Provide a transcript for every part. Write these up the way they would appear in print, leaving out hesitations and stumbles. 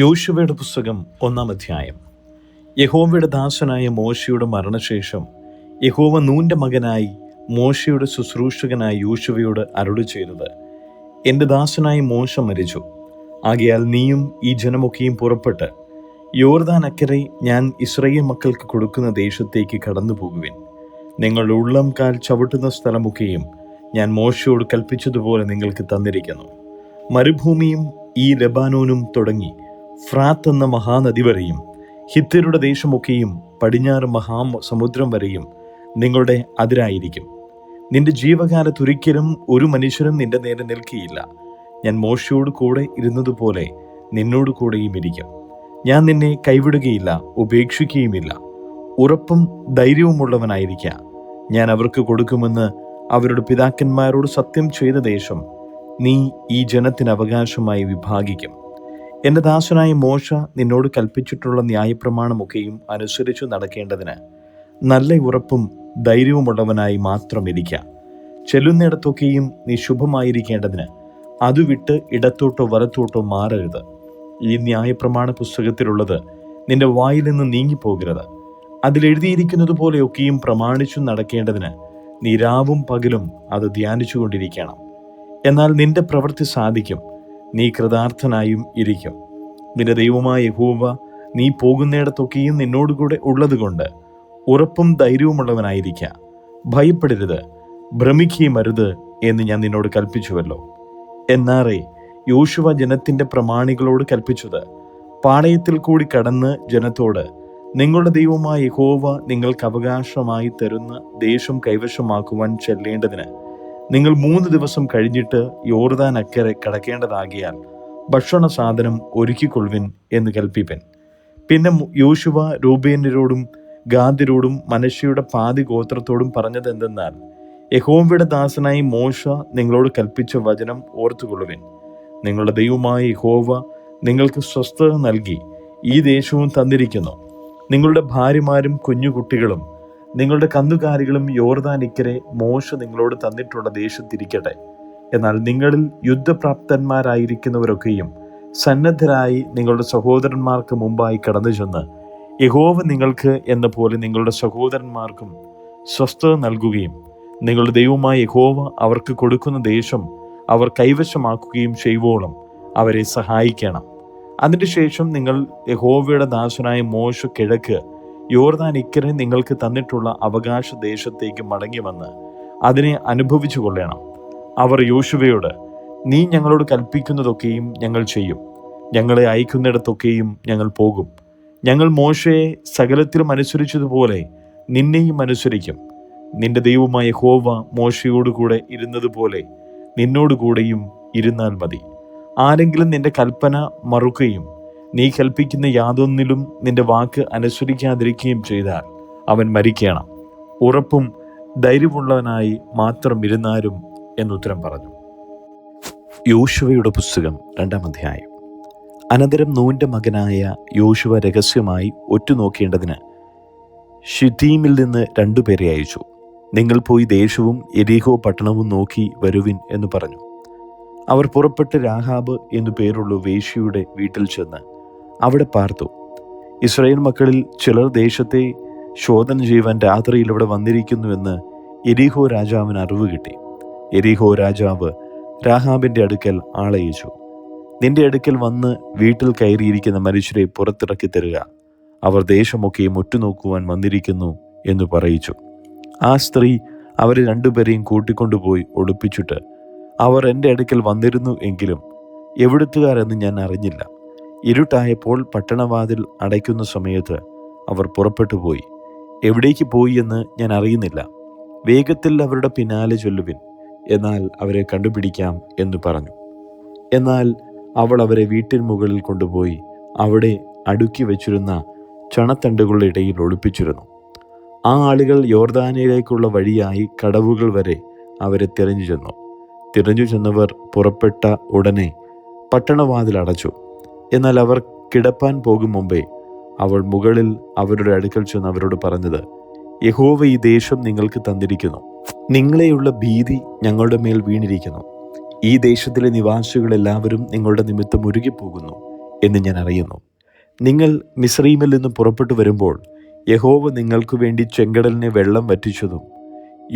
യോശുവയുടെ പുസ്തകം 1-ാം അധ്യായം. യഹോവയുടെ ദാസനായ മോശയുടെ മരണശേഷം യഹോവ നൂന്റെ മകനായി മോശയുടെ ശുശ്രൂഷകനായ യോശുവയോട് അരുളി ചെയ്തത്: എൻ്റെ ദാസനായ മോശ മരിച്ചു. ആകയാൽ നീയും ഈ ജനമൊക്കെയും പുറപ്പെട്ട് യോർദാൻ അക്കരെ ഞാൻ ഇസ്രായേൽ മക്കൾക്ക് കൊടുക്കുന്ന ദേശത്തേക്ക് കടന്നു പോകുവിൻ. നിങ്ങളുടെ ഉള്ളം കാൽ ചവിട്ടുന്ന സ്ഥലമൊക്കെയും ഞാൻ മോശയോട് കൽപ്പിച്ചതുപോലെ നിങ്ങൾക്ക് തന്നിരിക്കുന്നു. മരുഭൂമിയും ഈ ലെബാനോനും തുടങ്ങി ഫ്രാത്ത് എന്ന മഹാനദി വരെയും ഹിത്യരുടെ ദേശമൊക്കെയും പടിഞ്ഞാറ് മഹാസമുദ്രം വരെയും നിങ്ങളുടെ അതിരായിരിക്കും. നിന്റെ ജീവകാലത്തൊരിക്കലും ഒരു മനുഷ്യനും നിന്റെ നേരെ നിൽക്കുകയില്ല. ഞാൻ മോശയോട് കൂടെ ഇരുന്നതുപോലെ നിന്നോട് കൂടെയും ഇരിക്കും. ഞാൻ നിന്നെ കൈവിടുകയില്ല, ഉപേക്ഷിക്കുകയുമില്ല. ഉറപ്പും ധൈര്യവുമുള്ളവനായിരിക്കുക. ഞാൻ അവർക്ക് കൊടുക്കുമെന്ന് അവരുടെ പിതാക്കന്മാരോട് സത്യം ചെയ്ത ദേശം നീ ഈ ജനത്തിന് അവകാശമായി വിഭാഗിക്കും. എൻ്റെ ദാസനായ മോശ നിന്നോട് കൽപ്പിച്ചിട്ടുള്ള ന്യായപ്രമാണമൊക്കെയും അനുസരിച്ചു നടക്കേണ്ടതിന് നല്ല ഉറപ്പും ധൈര്യവുമുള്ളവനായി മാത്രം ഇരിക്കുക. ചെല്ലുന്നിടത്തൊക്കെയും നീ ശുഭമായിരിക്കേണ്ടതിന് അത് വിട്ട് ഇടത്തോട്ടോ വലത്തോട്ടോ മാറരുത്. ഈ ന്യായപ്രമാണ പുസ്തകത്തിലുള്ളത് നിന്റെ വായിൽ നിന്ന് നീങ്ങിപ്പോകരുത്. അതിലെഴുതിയിരിക്കുന്നത് പോലെയൊക്കെയും പ്രമാണിച്ചു നടക്കേണ്ടതിന് നീ രാവും പകലും അത് ധ്യാനിച്ചു കൊണ്ടിരിക്കണം. എന്നാൽ നിന്റെ പ്രവൃത്തി സാധിക്കും, നീ കൃതാർത്ഥനായും ഇരിക്കും. നിന്റെ ദൈവമായ യഹോവ നീ പോകുന്നിടത്തൊക്കെയും നിന്നോടുകൂടെ ഉള്ളതുകൊണ്ട് ഉറപ്പും ധൈര്യവുമുള്ളവനായിരിക്കുക. ഭയപ്പെടരുത്, ഭ്രമിക്കുകയുമരുത് എന്ന് ഞാൻ നിന്നോട് കൽപ്പിച്ചുവല്ലോ. എന്നാറേ യോശുവ ജനത്തിൻ്റെ പ്രമാണികളോട് കൽപ്പിച്ചത്: പാളയത്തിൽ കൂടി കടന്ന് ജനത്തോട്, നിങ്ങളുടെ ദൈവമായ യഹോവ നിങ്ങൾക്ക് അവകാശമായി തരുന്ന ദേശം കൈവശമാക്കുവാൻ ചെല്ലേണ്ടതിന് നിങ്ങൾ 3 ദിവസം കഴിഞ്ഞിട്ട് യോർദാൻ അക്കരെ കടക്കേണ്ടതാകിയാൽ ഭക്ഷണ സാധനം ഒരുക്കിക്കൊള്ളുവിൻ എന്ന് കൽപ്പിപ്പൻ. പിന്നെ യോശുവ രൂബേന്യരോടും ഗാദ്യരോടും മനശ്ശെയുടെ പാതി ഗോത്രത്തോടും പറഞ്ഞത് എന്തെന്നാൽ: യഹോവയുടെ ദാസനായി മോശ നിങ്ങളോട് കൽപ്പിച്ച വചനം ഓർത്തുകൊള്ളുവിൻ. നിങ്ങളുടെ ദൈവമായ യഹോവ നിങ്ങൾക്ക് സ്വസ്ഥത നൽകി ഈ ദേശവും തന്നിരിക്കുന്നു. നിങ്ങളുടെ ഭാര്യമാരും കുഞ്ഞുകുട്ടികളും നിങ്ങളുടെ കന്നുകാലികളും യോർദാൻ ഇക്കരെ മോശ നിങ്ങളോട് തന്നിട്ടുള്ള ദേശത്തിരിക്കട്ടെ. എന്നാൽ നിങ്ങളിൽ യുദ്ധപ്രാപ്തന്മാരായിരിക്കുന്നവരൊക്കെയും സന്നദ്ധരായി നിങ്ങളുടെ സഹോദരന്മാർക്ക് മുമ്പായി കടന്നു ചെന്ന് യഹോവ നിങ്ങൾക്ക് എന്ന പോലെ നിങ്ങളുടെ സഹോദരന്മാർക്കും സ്വസ്ഥത നൽകുകയും നിങ്ങളുടെ ദൈവമായ യഹോവ അവർക്ക് കൊടുക്കുന്ന ദേശം അവർ കൈവശമാക്കുകയും ചെയ്യുവോളം അവരെ സഹായിക്കണം. അതിനുശേഷം നിങ്ങൾ യഹോവയുടെ ദാസനായ മോശ കിഴക്ക് യോർദാൻ ഇക്കരെ നിങ്ങൾക്ക് തന്നിട്ടുള്ള അവകാശ ദേശത്തേക്ക് മടങ്ങി വന്ന് അതിനെ അനുഭവിച്ചു കൊള്ളണം. അവർ യോശുവയോട്: നീ ഞങ്ങളോട് കൽപ്പിക്കുന്നതൊക്കെയും ഞങ്ങൾ ചെയ്യും. ഞങ്ങളെ അയക്കുന്നിടത്തൊക്കെയും ഞങ്ങൾ പോകും. ഞങ്ങൾ മോശയെ സകലത്തിലും അനുസരിച്ചതുപോലെ നിന്നെയും അനുസരിക്കും. നിന്റെ ദൈവമായ യഹോവ മോശയോടുകൂടെ ഇരുന്നതുപോലെ നിന്നോടുകൂടെയും ഇരുന്നാൽ മതി. ആരെങ്കിലും നിന്റെ കൽപ്പന മറുക്കുകയും നീ കൽപ്പിക്കുന്ന യാതൊന്നിലും നിന്റെ വാക്ക് അനുസരിക്കാതിരിക്കുകയും ചെയ്താൽ അവൻ മരിക്കണം. ഉറപ്പും ധൈര്യമുള്ളവനായി മാത്രം ഇരുന്നാലും എന്നുത്തരം പറഞ്ഞു. യോശുവയുടെ പുസ്തകം 2-ാം അധ്യായം. അനന്തരം നൂന്റെ മകനായ യോശുവ രഹസ്യമായി ഒറ്റുനോക്കേണ്ടതിന് ഷിത്തീമിൽ നിന്ന് 2 പേരെ അയച്ചു. നിങ്ങൾ പോയി ദേശവും യെരിഹോ പട്ടണവും നോക്കി വരുവിൻ എന്ന് പറഞ്ഞു. അവർ പുറപ്പെട്ട് രാഹാബ് എന്നു പേരുള്ള വേശ്യയുടെ വീട്ടിൽ ചെന്ന് അവിടെ പാർത്തു. ഇസ്രായേൽ മക്കളിൽ ചിലർ ദേശത്തെ ശോധന ചെയ്യുവാൻ രാത്രിയിൽ ഇവിടെ വന്നിരിക്കുന്നുവെന്ന് യെരിഹോ രാജാവിന് അറിവ് കിട്ടി. യെരിഹോ രാജാവ് രാഹാബിൻ്റെ അടുക്കൽ ആളയച്ചു: നിന്റെ അടുക്കൽ വന്ന് വീട്ടിൽ കയറിയിരിക്കുന്ന മനുഷ്യരെ പുറത്തിറക്കി തരിക, അവർ ദേശമൊക്കെയും ഒറ്റുനോക്കുവാൻ വന്നിരിക്കുന്നു എന്ന് പറയിച്ചു. ആ സ്ത്രീ അവരെ 2 പേരെയും കൂട്ടിക്കൊണ്ടുപോയി ഒളിപ്പിച്ചിട്ട്, അവർ എൻ്റെ അടുക്കൽ വന്നിരുന്നു എങ്കിലും എവിടുത്തുകാരെന്ന് ഞാൻ അറിഞ്ഞില്ല. ഇരുട്ടായപ്പോൾ പട്ടണവാതിൽ അടയ്ക്കുന്ന സമയത്ത് അവർ പുറപ്പെട്ടു പോയി. എവിടേക്ക് പോയി എന്ന് ഞാൻ അറിയുന്നില്ല. വേഗത്തിൽ അവരുടെ പിന്നാലെ ചൊല്ലുവിൻ, എന്നാൽ അവരെ കണ്ടുപിടിക്കാം എന്ന് പറഞ്ഞു. എന്നാൽ അവൾ അവരെ വീട്ടിൻ മുകളിൽ കൊണ്ടുപോയി അവിടെ അടുക്കി വെച്ചിരുന്ന ചണത്തണ്ടുകളുടെ ഇടയിൽ ഒളിപ്പിച്ചിരുന്നു. ആ ആളുകൾ യോർദാനിലേക്കുള്ള വഴിയായി കടവുകൾ വരെ അവരെ തിരഞ്ഞു ചെന്നവർ പുറപ്പെട്ട ഉടനെ പട്ടണവാതിൽ അടച്ചു. എന്നാൽ അവർ കിടപ്പാൻ പോകും മുമ്പേ അവൾ മുകളിൽ അവരുടെ അടുക്കൽ ചെന്ന് അവരോട് പറഞ്ഞത്: യഹോവ ഈ ദേശം നിങ്ങൾക്ക് തന്നിരിക്കുന്നു. നിങ്ങളെയുള്ള ഭീതി ഞങ്ങളുടെ മേൽ വീണിരിക്കുന്നു. ഈ ദേശത്തിലെ നിവാസികളെല്ലാവരും നിങ്ങളുടെ നിമിത്തം ഉരുകിപ്പോകുന്നു. എന്ന് ഞാൻ അറിയുന്നു. നിങ്ങൾ മിസ്രയീമിൽ നിന്ന് പുറപ്പെട്ടു വരുമ്പോൾ യഹോവ നിങ്ങൾക്ക് വേണ്ടി ചെങ്കടലിനെ വെള്ളം വറ്റിച്ചതും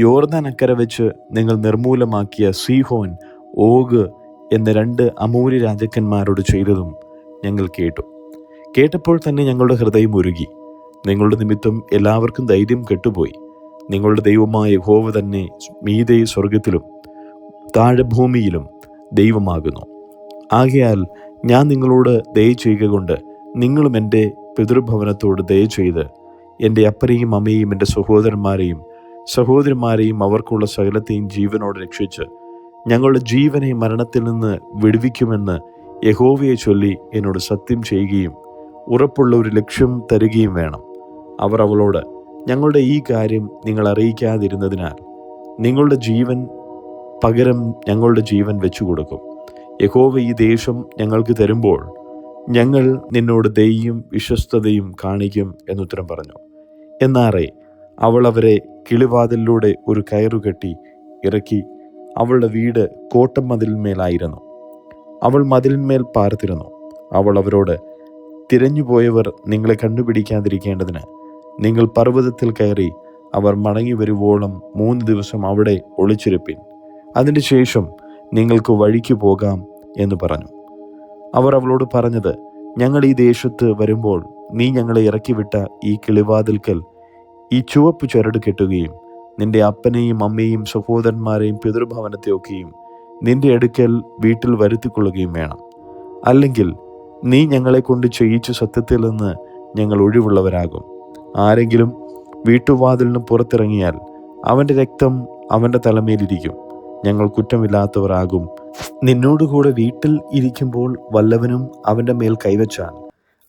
യോർദാൻ അക്കരെ വെച്ച് നിങ്ങൾ നിർമൂലമാക്കിയ സീഹോൻ, ഓഗ് എന്ന 2 അമോരി രാജാക്കന്മാരോട് ചെയ്തതും ഞങ്ങൾ കേട്ടു. കേട്ടപ്പോൾ തന്നെ ഞങ്ങളുടെ ഹൃദയം ഉരുകി. നിങ്ങളുടെ നിമിത്തം എല്ലാവർക്കും ധൈര്യം കെട്ടുപോയി. നിങ്ങളുടെ ദൈവമായ യഹോവ തന്നെ മീതെ സ്വർഗത്തിലും താഴെ ഭൂമിയിലും ദൈവമാകുന്നു. ആകയാൽ ഞാൻ നിങ്ങളോട് ദയ ചെയ്യുക കൊണ്ട് നിങ്ങളും എൻ്റെ പിതൃഭവനത്തോട് ദയ ചെയ്ത് എൻ്റെ അപ്പനെയും അമ്മയെയും എൻ്റെ സഹോദരന്മാരെയും അവർക്കുള്ള സകലത്തെയും ജീവനോടെ രക്ഷിച്ച് ഞങ്ങളുടെ ജീവനെ മരണത്തിൽ നിന്ന് വിടുവിക്കുമെന്ന് യഹോവയെ ചൊല്ലി എന്നോട് സത്യം ചെയ്യുകയും ഉറപ്പുള്ള ഒരു ലക്ഷ്യം തരികയും വേണം. അവർ അവളോട്, ഞങ്ങളുടെ ഈ കാര്യം നിങ്ങൾ അറിയിക്കാതിരുന്നതിനാൽ നിങ്ങളുടെ ജീവൻ പകരം ഞങ്ങളുടെ ജീവൻ വെച്ചു കൊടുക്കും. യഹോവ ഈ ദേശം ഞങ്ങൾക്ക് തരുമ്പോൾ ഞങ്ങൾ നിന്നോട് ദയയും വിശ്വസ്തതയും കാണിക്കും എന്നുത്തരം പറഞ്ഞു. എന്നാറേ അവൾ അവരെ കിളിവാതിലിലൂടെ ഒരു കയറുകെട്ടി ഇറക്കി. അവളുടെ വീട് കോട്ടമതിലിന്മേലായിരുന്നു. അവൾ മതിലിന്മേൽ പാർത്തിരുന്നു. അവൾ അവരോട്, തിരഞ്ഞുപോയവർ നിങ്ങളെ കണ്ടുപിടിക്കാതിരിക്കേണ്ടതിന് നിങ്ങൾ പർവ്വതത്തിൽ കയറി അവർ മടങ്ങി വരുവോളം 3 ദിവസം അവിടെ ഒളിച്ചിരിപ്പിൻ. അതിന് ശേഷം നിങ്ങൾക്ക് വഴിക്ക് പോകാം എന്ന് പറഞ്ഞു. അവർ അവളോട് പറഞ്ഞത്, ഞങ്ങൾ ഈ ദേശത്ത് വരുമ്പോൾ നീ ഞങ്ങളെ ഇറക്കിവിട്ട ഈ കിളിവാതിൽക്കൽ ഈ ചുവപ്പ് ചരട് കെട്ടുകയും നിന്റെ അപ്പനെയും അമ്മയെയും സഹോദരന്മാരെയും പിതൃഭവനത്തെയൊക്കെയും നിന്റെ അടുക്കൽ വീട്ടിൽ വരുത്തിക്കൊള്ളുകയും വേണം. അല്ലെങ്കിൽ നീ ഞങ്ങളെ കൊണ്ട് ചെയ്യിച്ച സത്യത്തിൽ നിന്ന് ഞങ്ങൾ ഒഴിവുള്ളവരാകും. ആരെങ്കിലും വീട്ടുവാതിലിന് പുറത്തിറങ്ങിയാൽ അവൻ്റെ രക്തം അവൻ്റെ തലമേലിരിക്കും. ഞങ്ങൾ കുറ്റമില്ലാത്തവരാകും. നിന്നോടുകൂടെ വീട്ടിൽ ഇരിക്കുമ്പോൾ വല്ലവനും അവൻ്റെ മേൽ കൈവച്ചാൽ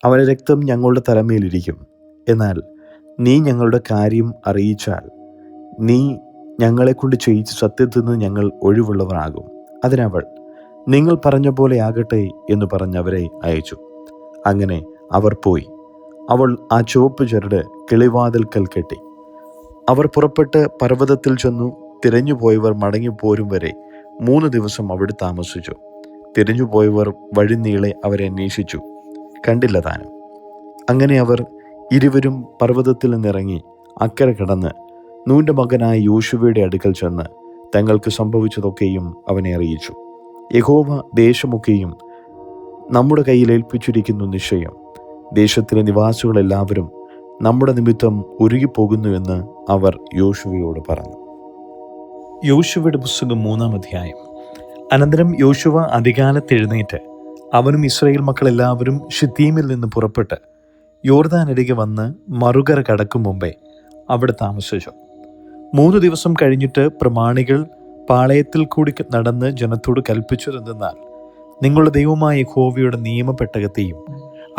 അവൻ്റെ രക്തം ഞങ്ങളുടെ തലമേലിരിക്കും. എന്നാൽ നീ ഞങ്ങളുടെ കാര്യം അറിയിച്ചാൽ നീ ഞങ്ങളെക്കൊണ്ട് ചെയ്യിച്ച സത്യത്തിൽ നിന്ന് ഞങ്ങൾ ഒഴിവുള്ളവരാകും. അതിനവൾ, നിങ്ങൾ പറഞ്ഞ പോലെ ആകട്ടെ എന്ന് പറഞ്ഞ് അവരെ അയച്ചു. അങ്ങനെ അവർ പോയി. അവൾ ആ ചുവപ്പ് ചരട് കിളിവാതിൽക്കൽ കെട്ടി. അവർ പുറപ്പെട്ട് പർവ്വതത്തിൽ ചെന്നു. തിരഞ്ഞുപോയവർ മടങ്ങിപ്പോരും വരെ 3 ദിവസം അവിടെ താമസിച്ചു. തിരഞ്ഞുപോയവർ വഴിനീളെ അവരെ അന്വേഷിച്ചു, കണ്ടില്ല താനും. അങ്ങനെ അവർ ഇരുവരും പർവ്വതത്തിൽ നിന്നിറങ്ങി അക്കരെ കടന്ന് നൂൻ്റെ മകനായ യോശുവയുടെ അടുക്കൽ ചെന്ന് തങ്ങൾക്ക് സംഭവിച്ചതൊക്കെയും അവനെ അറിയിച്ചു. യഹോവ ദേശമൊക്കെയും നമ്മുടെ കയ്യിൽ ഏൽപ്പിച്ചിരിക്കുന്നു നിശ്ചയം. ദേശത്തിലെ നിവാസികളെല്ലാവരും നമ്മുടെ നിമിത്തം ഉരുകിപ്പോകുന്നുവെന്ന് അവർ യോശുവയോട് പറഞ്ഞു. യോശുവയുടെ പുസ്തകം 3-ാം അധ്യായം. അനന്തരം യോശുവ അതികാലത്ത് എഴുന്നേറ്റ് അവനും ഇസ്രായേൽ മക്കളെല്ലാവരും ശിത്തീമിൽ നിന്ന് പുറപ്പെട്ട് യോർദാനരികെ വന്ന് മറുകര കടക്കും മുമ്പേ അവിടെ താമസിച്ചു. 3 ദിവസം കഴിഞ്ഞിട്ട് പ്രമാണികൾ പാളയത്തിൽ കൂടി നടന്ന് ജനത്തോട് കൽപ്പിച്ചതെന്തെന്നാൽ, നിങ്ങളുടെ ദൈവമായ യഹോവയുടെ നിയമപെട്ടകത്തെയും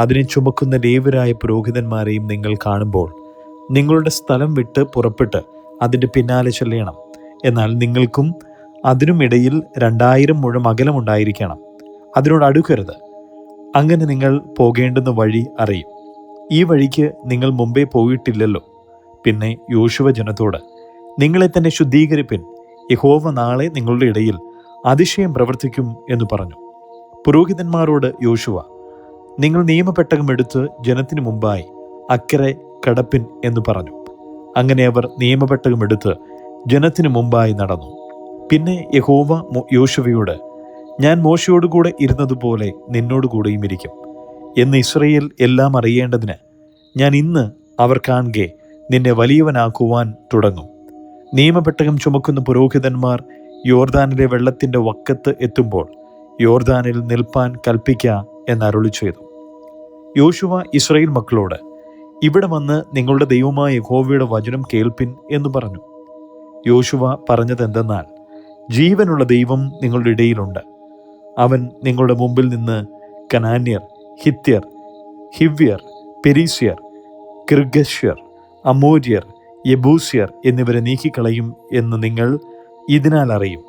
അതിനെ ചുമക്കുന്ന ലേവ്യരായ പുരോഹിതന്മാരെയും നിങ്ങൾ കാണുമ്പോൾ നിങ്ങളുടെ സ്ഥലം വിട്ട് പുറപ്പെട്ട് അതിൻ്റെ പിന്നാലെ ചെല്ലണം. എന്നാൽ നിങ്ങൾക്കും അതിനുമിടയിൽ 2000 മുഴം അകലമുണ്ടായിരിക്കണം. അതിനോട് അടുക്കരുത്. അങ്ങനെ നിങ്ങൾ പോകേണ്ടുന്ന വഴി അറിയും. ഈ വഴിക്ക് നിങ്ങൾ മുമ്പേ പോയിട്ടില്ലല്ലോ. പിന്നെ യോശുവ ജനത്തോട്, നിങ്ങളെ തന്നെ ശുദ്ധീകരിപ്പിൻ, യഹോവ നാളെ നിങ്ങളുടെ ഇടയിൽ അതിശയം പ്രവർത്തിക്കും എന്ന് പറഞ്ഞു. പുരോഹിതന്മാരോട് യോശുവ, നിങ്ങൾ നിയമപെട്ടകം എടുത്ത് ജനത്തിനു മുമ്പായി അക്കരെ കടപ്പിൻ എന്ന് പറഞ്ഞു. അങ്ങനെ അവർ നിയമപെട്ടകം എടുത്ത് ജനത്തിനു മുമ്പായി നടന്നു. പിന്നെ യഹോവ യോശുവയോട്, ഞാൻ മോശയോടുകൂടെ ഇരുന്നതുപോലെ നിന്നോടുകൂടെയും ഇരിക്കും എന്ന് ഇസ്രായേൽ എല്ലാം അറിയേണ്ടതിന് ഞാൻ ഇന്ന് അവർ കാണുകെ നിന്നെ വലിയവനാക്കുവാൻ തുടങ്ങും. നിയമപെട്ടകം ചുമക്കുന്ന പുരോഹിതന്മാർ യോർദാനിലെ വെള്ളത്തിൻ്റെ വക്കത്ത് എത്തുമ്പോൾ യോർദാനിൽ നിൽപ്പാൻ കൽപ്പിക്ക എന്നരുളി ചെയ്തു. യോശുവ ഇസ്രായേൽ മക്കളോട്, ഇവിടെ വന്ന് നിങ്ങളുടെ ദൈവമായ യഹോവയുടെ വചനം കേൾപ്പിൻ എന്ന് പറഞ്ഞു. യോശുവ പറഞ്ഞതെന്തെന്നാൽ, ജീവനുള്ള ദൈവം നിങ്ങളുടെ ഇടയിലുണ്ട്. അവൻ നിങ്ങളുടെ മുമ്പിൽ നിന്ന് കനാന്യർ, ഹിത്യർ, ഹിവ്യർ, പെരീസ്യർ, കിർഗശ്യർ, അമോര്യർ, യെബൂസ്യർ എന്നിവരെ നീക്കിക്കളയും എന്ന് നിങ്ങൾ ഇതിനാൽ അറിയും.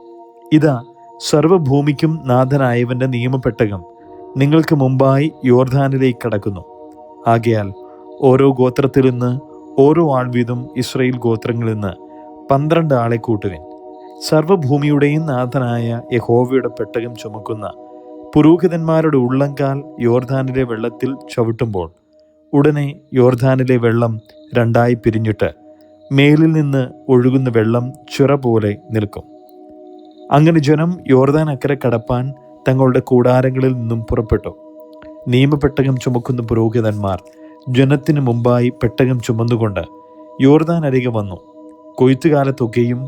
ഇതാ, സർവഭൂമിക്കും നാഥനായവൻ്റെ നിയമപെട്ടകം നിങ്ങൾക്ക് മുമ്പായി യോർദാനിലേക്ക് കടക്കുന്നു. ആകയാൽ ഓരോ ഗോത്രത്തിൽ നിന്ന് ഓരോ ആൾ വീതം ഇസ്രായേൽ ഗോത്രങ്ങളിൽ നിന്ന് 12 ആളെ കൂട്ടുവിൻ. സർവഭൂമിയുടെയും നാഥനായ യഹോവയുടെ പെട്ടകം ചുമക്കുന്ന പുരോഹിതന്മാരുടെ ഉള്ളങ്കാൽ യോർദാനിലെ വെള്ളത്തിൽ ചവിട്ടുമ്പോൾ ഉടനെ യോർദാനിലെ വെള്ളം രണ്ടായി പിരിഞ്ഞിട്ട് മേലിൽ നിന്ന് ഒഴുകുന്ന വെള്ളം ചിറ പോലെ നിൽക്കും. അങ്ങനെ ജനം യോർദാൻ അക്കരെ കടപ്പാൻ തങ്ങളുടെ കൂടാരങ്ങളിൽ നിന്നും പുറപ്പെട്ടു. നിയമപെട്ടകം ചുമക്കുന്ന പുരോഹിതന്മാർ ജനത്തിന് മുമ്പായി പെട്ടകം ചുമന്നുകൊണ്ട് യോർദാൻ അരികെ വന്നു. കൊയ്ത്തുകാലത്തൊക്കെയും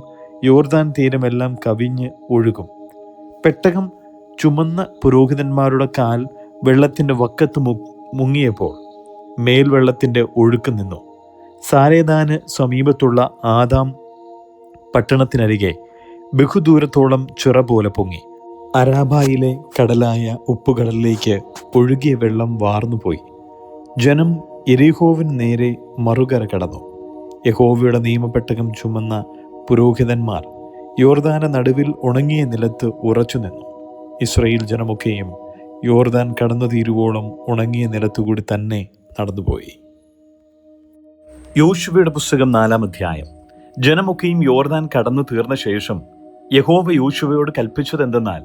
യോർദാൻ തീരമെല്ലാം കവിഞ്ഞ് ഒഴുകും. പെട്ടകം ചുമന്ന പുരോഹിതന്മാരുടെ കാൽ വെള്ളത്തിൻ്റെ വക്കത്ത് മുങ്ങിയപ്പോൾ മേൽവെള്ളത്തിൻ്റെ ഒഴുക്ക് നിന്നു. സാരേദാന് സമീപത്തുള്ള ആദാം പട്ടണത്തിനരികെ ബഹുദൂരത്തോളം ചിറ പോലെ പൊങ്ങി. അരാബായിലെ കടലായ ഉപ്പുകടലിലേക്ക് ഒഴുകിയ വെള്ളം വാർന്നുപോയി. ജനം യെരിഹോവിന് നേരെ മറുകര കടന്നു. യഹോവയുടെ നിയമപെട്ടകം ചുമന്ന പുരോഹിതന്മാർ യോർദാന്റെ നടുവിൽ ഉണങ്ങിയ നിലത്ത് ഉറച്ചു നിന്നു. ഇസ്രായേൽ ജനമൊക്കെയും യോർദാൻ കടന്നു തീരുവോളം ഉണങ്ങിയ നിലത്തുകൂടി തന്നെ നടന്നുപോയി. യോശുവയുടെ പുസ്തകം 4-ാം അധ്യായം. ജനമൊക്കെയും യോർദാൻ കടന്നു തീർന്ന ശേഷം യഹോവ യോശുവയോട് കൽപ്പിച്ചതെന്തെന്നാൽ,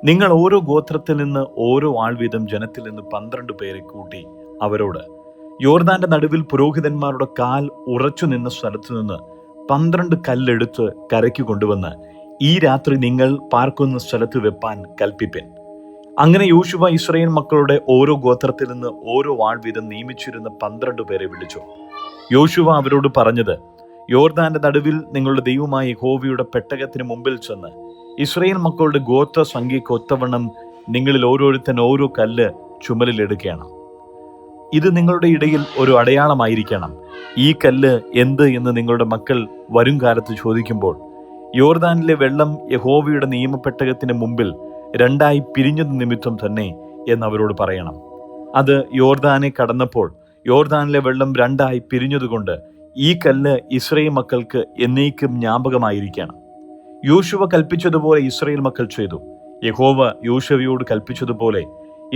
നിങ്ങൾ ഓരോ ഗോത്രത്തിൽ നിന്ന് ഓരോ ആൾ വീതം ജനത്തിൽ നിന്ന് 12 പേരെ കൂട്ടി അവരോട് യോർദാന്റെ നടുവിൽ പുരോഹിതന്മാരുടെ കാൽ ഉറച്ചു നിന്ന സ്ഥലത്തു നിന്ന് 12 കല്ലെടുത്ത് കരയ്ക്ക് കൊണ്ടുവന്ന് ഈ രാത്രി നിങ്ങൾ പാർക്കുന്ന സ്ഥലത്ത് വെപ്പാൻ കൽപ്പിപ്പിൻ. അങ്ങനെ യോശുവ ഇസ്രായേൽ മക്കളുടെ ഓരോ ഗോത്രത്തിൽ നിന്ന് ഓരോ ആൾ വീതം നിയമിച്ചിരുന്ന 12 പേരെ വിളിച്ചു. യോശുവ അവരോട് പറഞ്ഞത്, യോർദാന്റെ നടുവിൽ നിങ്ങളുടെ ദൈവമായ യഹോവയുടെ പെട്ടകത്തിന് മുമ്പിൽ ചെന്ന് ഇസ്രായേൽ മക്കളുടെ ഗോത്ര സംഖ്യയ്ക്ക് ഒത്തവണ്ണം നിങ്ങളിൽ ഓരോരുത്തൻ ഓരോ കല്ല് ചുമലിലെടുക്കണം. ഇത് നിങ്ങളുടെ ഇടയിൽ ഒരു അടയാളമായിരിക്കണം. ഈ കല്ല് എന്ത് എന്ന് നിങ്ങളുടെ മക്കൾ വരും കാലത്ത് ചോദിക്കുമ്പോൾ യോർദാനിലെ വെള്ളം യഹോവയുടെ നിയമപ്പെട്ടകത്തിന് മുമ്പിൽ രണ്ടായി പിരിഞ്ഞത് നിമിത്തം തന്നെ എന്നവരോട് പറയണം. അത് യോർദാനെ കടന്നപ്പോൾ യോർദാനിലെ വെള്ളം രണ്ടായി പിരിഞ്ഞതുകൊണ്ട് ഈ കല്ല് ഇസ്രായേൽ മക്കൾക്ക് എന്നേക്കും ജ്ഞാപകമായിരിക്കണം. യോശുവ കൽപ്പിച്ചതുപോലെ ഇസ്രായേൽ മക്കൾ ചെയ്തു. യഹോവ യോശുവയോട് കൽപ്പിച്ചതുപോലെ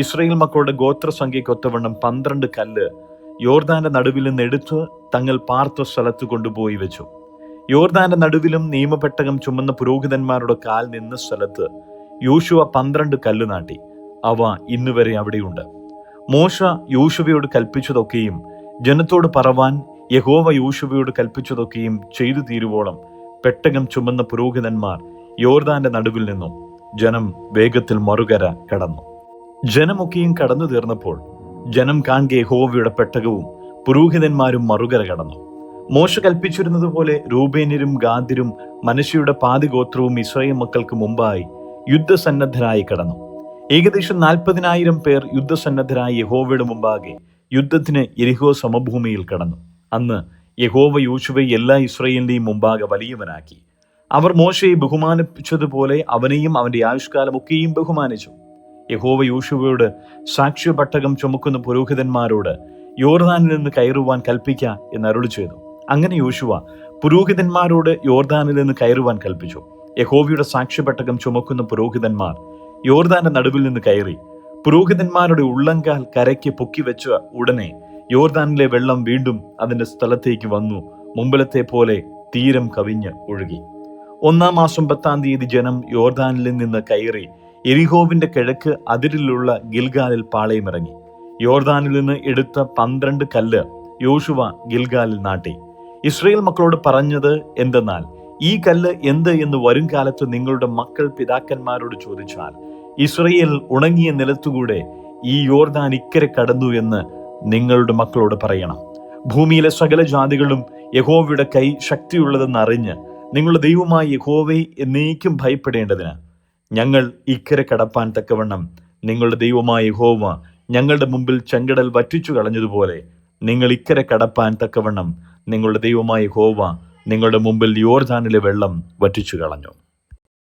ഇസ്രായേൽ മക്കളുടെ ഗോത്രസംഖ്യക്കൊത്തവണ്ണം 12 കല്ല് യോർദാന്റെ നടുവിൽ നിന്ന് എടുത്ത് തങ്ങൾ പാർത്ത സ്ഥലത്ത് കൊണ്ടുപോയി വെച്ചു. യോർദാന്റെ നടുവിലും നിയമപെട്ടകം ചുമന്ന പുരോഹിതന്മാരുടെ കാൽ നിന്ന സ്ഥലത്ത് യോശുവ 12 കല്ല് നാട്ടി. അവ ഇന്നുവരെ അവിടെയുണ്ട്. മോശ യോശുവയോട് കൽപ്പിച്ചതൊക്കെയും ജനത്തോട് പറവാൻ യഹോവ യോശുവയോട് കൽപ്പിച്ചതൊക്കെയും ചെയ്തു തീരുവോളം പെട്ടകം ചുമന്ന പുരോഹിതന്മാർ യോർദാന്റെ നടുവിൽ നിന്നും ജനം വേഗത്തിൽ മറുകര കടന്നു. ജനമൊക്കെയും കടന്നു തീർന്നപ്പോൾ ജനം കാണെ യഹോവയുടെ പെട്ടകവും പുരോഹിതന്മാരും മറുകര കടന്നു. മോശ കൽപ്പിച്ചിരുന്നതുപോലെ രൂബേന്യരും ഗാദ്യരും മനശ്ശെയുടെ പാതിഗോത്രവും ഇസ്രായേൽ മക്കൾക്ക് മുമ്പായി യുദ്ധസന്നദ്ധരായി കടന്നു. ഏകദേശം 40,000 പേർ യുദ്ധസന്നദ്ധരായി യഹോവയുടെ മുമ്പാകെ യുദ്ധത്തിന് യെരിഹോ സമഭൂമിയിൽ കടന്നു. അന്ന് യഹോവ യോശുവയെ എല്ലാ ഇസ്രായേലിന്റെയും മുമ്പാകെ വലിയവനാക്കി. അവർ മോശയെ ബഹുമാനിച്ചതുപോലെ അവനെയും അവന്റെ ആയുഷ്കാലമൊക്കെയും ബഹുമാനിച്ചു. യഹോവ യോശുവയോട് സാക്ഷ്യപട്ടകം ചുമക്കുന്ന പുരോഹിതന്മാരോട് യോർദാനിൽ നിന്ന് കയറുവാൻ കൽപ്പിക്ക എന്ന് അരുളി ചെയ്തു. അങ്ങനെ യോശുവ പുരോഹിതന്മാരോട് യോർദാനിൽ നിന്ന് കയറുവാൻ കൽപ്പിച്ചു. യഹോവയുടെ സാക്ഷ്യപട്ടകം ചുമക്കുന്ന പുരോഹിതന്മാർ യോർദാന്റെ നടുവിൽ നിന്ന് കയറി. പുരോഹിതന്മാരുടെ ഉള്ളങ്കാൽ കരയ്ക്ക് പൊക്കിവെച്ച ഉടനെ യോർദാനിലെ വെള്ളം വീണ്ടും അതിന്റെ സ്ഥലത്തേക്ക് വന്നു. മുമ്പിലത്തെ പോലെ തീരം കവിഞ്ഞ് ഒഴുകി. 1-ാം മാസം 10-ാം തീയതി ജനം യോർദാനിൽ നിന്ന് കയറി യെരിഹോവിന്റെ കിഴക്ക് അതിരിലുള്ള ഗിൽഗാലിൽ പാളയമിറങ്ങി. യോർദാനിൽ നിന്ന് എടുത്ത 12 കല്ല് യോശുവ ഗിൽഗാലിൽ നാട്ടി. ഇസ്രായേൽ മക്കളോട് പറഞ്ഞത് എന്തെന്നാൽ, ഈ കല്ല് എന്ത് എന്ന് വരും കാലത്ത് നിങ്ങളുടെ മക്കൾ പിതാക്കന്മാരോട് ചോദിച്ചാൽ ഇസ്രായേൽ ഉണങ്ങിയ നിലത്തുകൂടെ ഈ യോർദാൻ ഇക്കരെ കടന്നു എന്ന് നിങ്ങളുടെ മക്കളോട് പറയണം. ഭൂമിയിലെ സകല ജാതികളും യഹോവയുടെ കൈ ശക്തിയുള്ളതെന്ന് അറിഞ്ഞ് നിങ്ങളുടെ ദൈവമായ യഹോവയെ എന്നേക്കും ഭയപ്പെടേണ്ടതിന് ഞങ്ങൾ ഇക്കരെ കടപ്പാൻ തക്കവണ്ണം നിങ്ങളുടെ ദൈവമായ യഹോവ ഞങ്ങളുടെ മുമ്പിൽ ചെങ്കടൽ വറ്റിച്ചു കളഞ്ഞതുപോലെ നിങ്ങൾ ഇക്കരെ കടപ്പാൻ തക്കവണ്ണം നിങ്ങളുടെ ദൈവമായ യഹോവ നിങ്ങളുടെ മുമ്പിൽ യോർദാനിലെ വെള്ളം വറ്റിച്ചു കളഞ്ഞു.